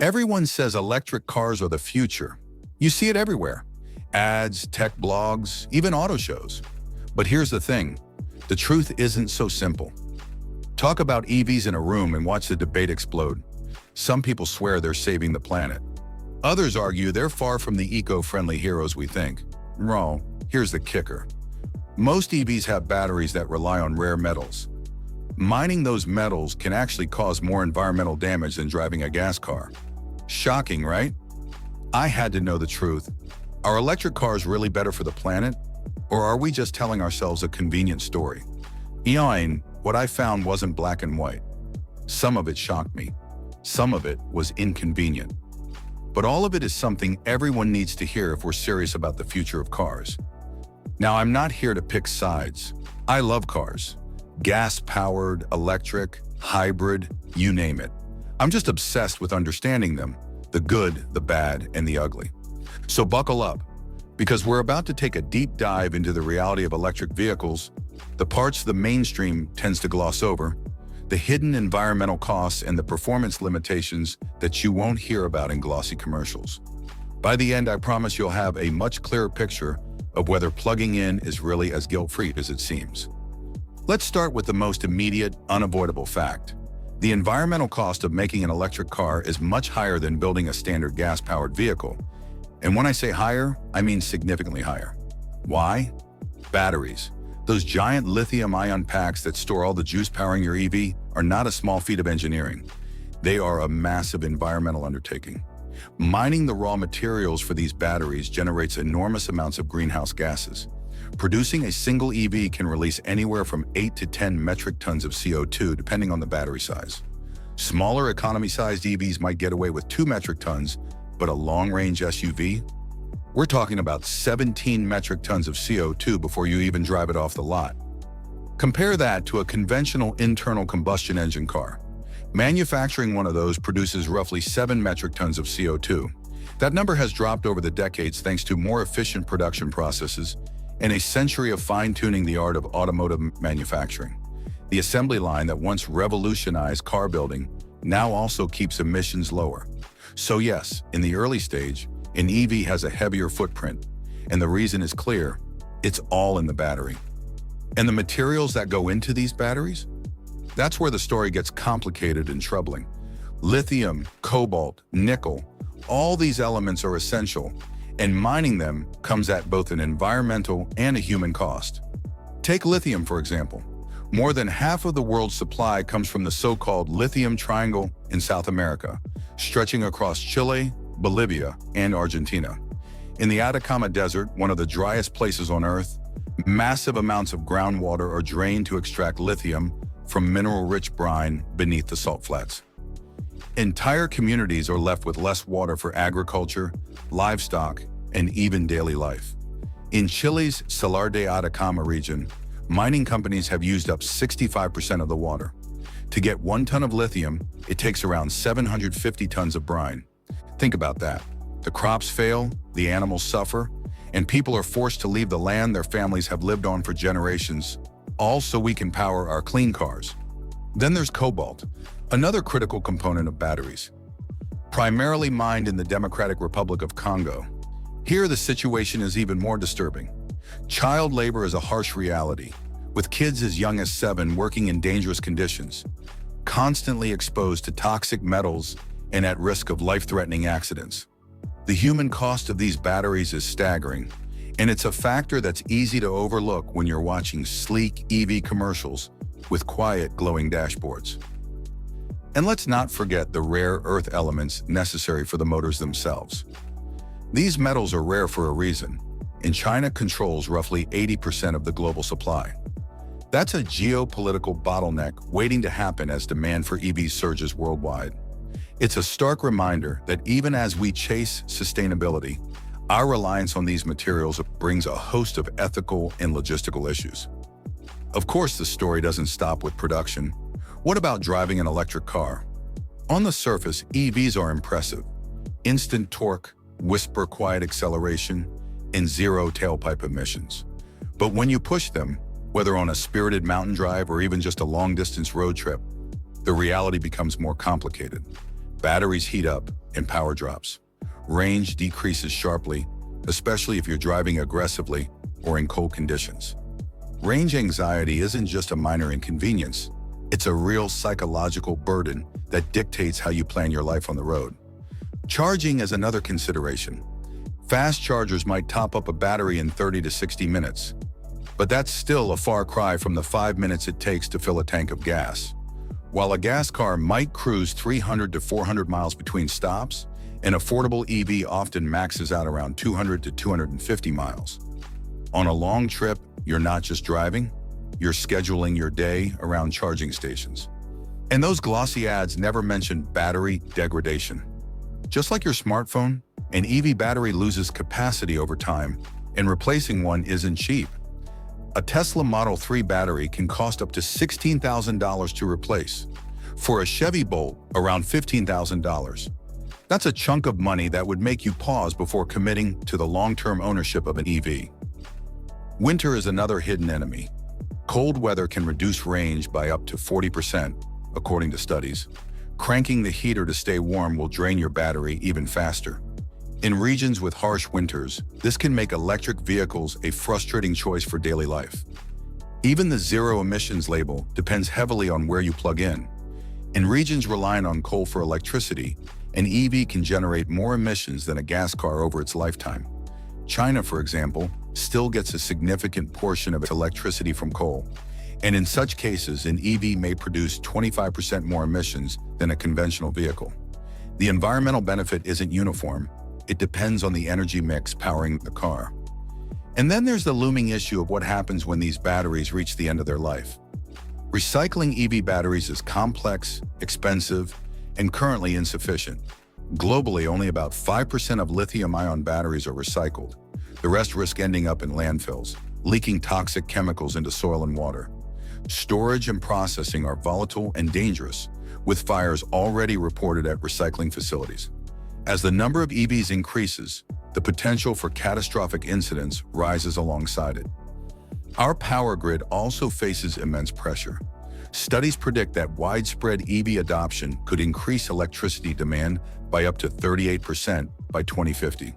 Everyone says electric cars are the future. You see it everywhere. Ads, tech blogs, even auto shows. But here's the thing. The truth isn't so simple. Talk about EVs in a room and watch the debate explode. Some people swear they're saving the planet. Others argue they're far from the eco-friendly heroes we think. Wrong. Here's the kicker. Most EVs have batteries that rely on rare metals. Mining those metals can actually cause more environmental damage than driving a gas car. Shocking, right? I had to know the truth. Are electric cars really better for the planet? Or are we just telling ourselves a convenient story? What I found wasn't black and white. Some of it shocked me. Some of it was inconvenient. But all of it is something everyone needs to hear if we're serious about the future of cars. Now, I'm not here to pick sides. I love cars. Gas-powered, electric, hybrid, you name it. I'm just obsessed with understanding them, the good, the bad, and the ugly. So buckle up, because we're about to take a deep dive into the reality of electric vehicles, the parts the mainstream tends to gloss over, the hidden environmental costs and the performance limitations that you won't hear about in glossy commercials. By the end, I promise you'll have a much clearer picture of whether plugging in is really as guilt-free as it seems. Let's start with the most immediate, unavoidable fact. The environmental cost of making an electric car is much higher than building a standard gas-powered vehicle. And when I say higher, I mean significantly higher. Why? Batteries. Those giant lithium-ion packs that store all the juice powering your EV are not a small feat of engineering. They are a massive environmental undertaking. Mining the raw materials for these batteries generates enormous amounts of greenhouse gases. Producing a single EV can release anywhere from 8 to 10 metric tons of CO2 depending on the battery size. Smaller economy-sized EVs might get away with 2 metric tons, but a long-range SUV? We're talking about 17 metric tons of CO2 before you even drive it off the lot. Compare that to a conventional internal combustion engine car. Manufacturing one of those produces roughly 7 metric tons of CO2. That number has dropped over the decades thanks to more efficient production processes and a century of fine-tuning the art of automotive manufacturing. The assembly line that once revolutionized car building now also keeps emissions lower. So yes, in the early stage, an EV has a heavier footprint, and the reason is clear: it's all in the battery. And the materials that go into these batteries? That's where the story gets complicated and troubling. Lithium, cobalt, nickel, all these elements are essential, and mining them comes at both an environmental and a human cost. Take lithium, for example. More than half of the world's supply comes from the so-called Lithium Triangle in South America, stretching across Chile, Bolivia, and Argentina. In the Atacama Desert, one of the driest places on Earth, massive amounts of groundwater are drained to extract lithium from mineral-rich brine beneath the salt flats. Entire communities are left with less water for agriculture, livestock, and even daily life. In Chile's Salar de Atacama region, mining companies have used up 65% of the water. To get 1 ton of lithium, it takes around 750 tons of brine. Think about that. The crops fail, the animals suffer, and people are forced to leave the land their families have lived on for generations, all so we can power our clean cars. Then there's cobalt, another critical component of batteries. Primarily mined in the Democratic Republic of Congo. Here, the situation is even more disturbing. Child labor is a harsh reality, with kids as young as 7 working in dangerous conditions, constantly exposed to toxic metals and at risk of life-threatening accidents. The human cost of these batteries is staggering, and it's a factor that's easy to overlook when you're watching sleek EV commercials with quiet, glowing dashboards. And let's not forget the rare earth elements necessary for the motors themselves. These metals are rare for a reason, and China controls roughly 80% of the global supply. That's a geopolitical bottleneck waiting to happen as demand for EVs surges worldwide. It's a stark reminder that even as we chase sustainability, our reliance on these materials brings a host of ethical and logistical issues. Of course, the story doesn't stop with production. What about driving an electric car? On the surface, EVs are impressive. Instant torque, whisper-quiet acceleration, and zero tailpipe emissions. But when you push them, whether on a spirited mountain drive or even just a long-distance road trip, the reality becomes more complicated. Batteries heat up and power drops. Range decreases sharply, especially if you're driving aggressively or in cold conditions. Range anxiety isn't just a minor inconvenience. It's a real psychological burden that dictates how you plan your life on the road. Charging is another consideration. Fast chargers might top up a battery in 30 to 60 minutes, but that's still a far cry from the 5 minutes it takes to fill a tank of gas. While a gas car might cruise 300 to 400 miles between stops, an affordable EV often maxes out around 200 to 250 miles. On a long trip, you're not just driving, you're scheduling your day around charging stations. And those glossy ads never mention battery degradation. Just like your smartphone, an EV battery loses capacity over time, and replacing one isn't cheap. A Tesla Model 3 battery can cost up to $16,000 to replace. For a Chevy Bolt, around $15,000. That's a chunk of money that would make you pause before committing to the long-term ownership of an EV. Winter is another hidden enemy. Cold weather can reduce range by up to 40%, according to studies. Cranking the heater to stay warm will drain your battery even faster. In regions with harsh winters, this can make electric vehicles a frustrating choice for daily life. Even the zero emissions label depends heavily on where you plug in. In regions relying on coal for electricity, an EV can generate more emissions than a gas car over its lifetime. China, for example, still gets a significant portion of its electricity from coal, and in such cases, an EV may produce 25% more emissions than a conventional vehicle. The environmental benefit isn't uniform. It depends on the energy mix powering the car. And then there's the looming issue of what happens when these batteries reach the end of their life. Recycling EV batteries is complex, expensive, and currently insufficient. Globally, only about 5% of lithium-ion batteries are recycled. The rest risk ending up in landfills, leaking toxic chemicals into soil and water. Storage and processing are volatile and dangerous, with fires already reported at recycling facilities. As the number of EVs increases, the potential for catastrophic incidents rises alongside it. Our power grid also faces immense pressure. Studies predict that widespread EV adoption could increase electricity demand by up to 38% by 2050.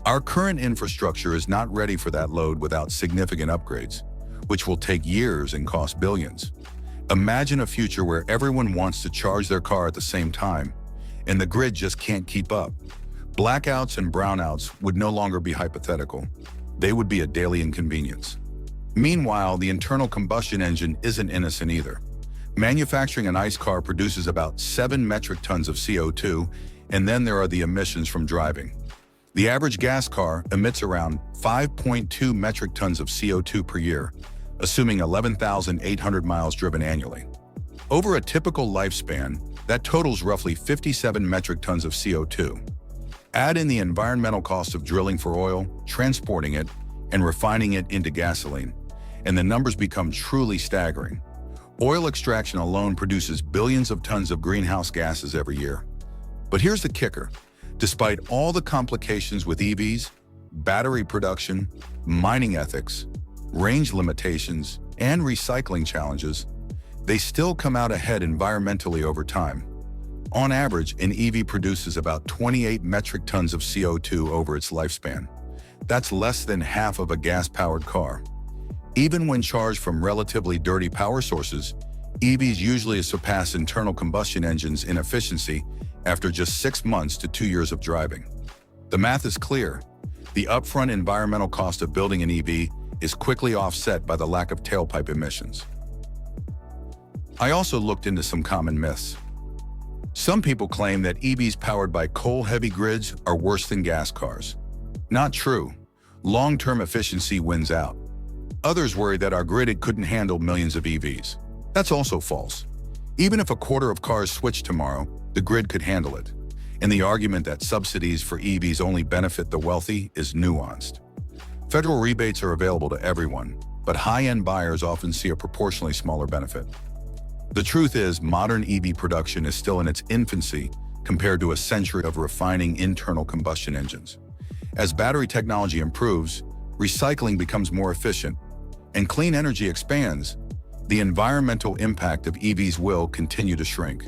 Our current infrastructure is not ready for that load without significant upgrades, which will take years and cost billions. Imagine a future where everyone wants to charge their car at the same time, and the grid just can't keep up. Blackouts and brownouts would no longer be hypothetical. They would be a daily inconvenience. Meanwhile, the internal combustion engine isn't innocent either. Manufacturing an ICE car produces about 7 metric tons of CO2, and then there are the emissions from driving. The average gas car emits around 5.2 metric tons of CO2 per year, assuming 11,800 miles driven annually. Over a typical lifespan, that totals roughly 57 metric tons of CO2. Add in the environmental cost of drilling for oil, transporting it, and refining it into gasoline, and the numbers become truly staggering. Oil extraction alone produces billions of tons of greenhouse gases every year. But here's the kicker. Despite all the complications with EVs, battery production, mining ethics, range limitations, and recycling challenges, they still come out ahead environmentally over time. On average, an EV produces about 28 metric tons of CO2 over its lifespan. That's less than half of a gas-powered car. Even when charged from relatively dirty power sources, EVs usually surpass internal combustion engines in efficiency after just 6 months to 2 years of driving. The math is clear. The upfront environmental cost of building an EV is quickly offset by the lack of tailpipe emissions. I also looked into some common myths. Some people claim that EVs powered by coal-heavy grids are worse than gas cars. Not true. Long-term efficiency wins out. Others worry that our grid couldn't handle millions of EVs. That's also false. Even if a quarter of cars switch tomorrow, the grid could handle it. And the argument that subsidies for EVs only benefit the wealthy is nuanced. Federal rebates are available to everyone, but high-end buyers often see a proportionally smaller benefit. The truth is, modern EV production is still in its infancy compared to a century of refining internal combustion engines. As battery technology improves, recycling becomes more efficient, and clean energy expands, the environmental impact of EVs will continue to shrink.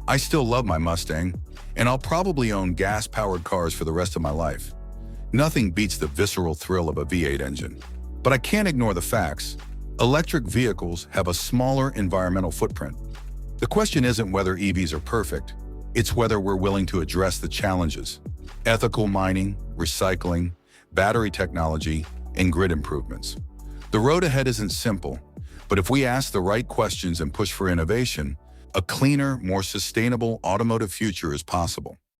I still love my Mustang, and I'll probably own gas-powered cars for the rest of my life. Nothing beats the visceral thrill of a V8 engine. But I can't ignore the facts. Electric vehicles have a smaller environmental footprint. The question isn't whether EVs are perfect, it's whether we're willing to address the challenges. Ethical mining, recycling, battery technology, and grid improvements. The road ahead isn't simple, but if we ask the right questions and push for innovation, a cleaner, more sustainable automotive future is possible.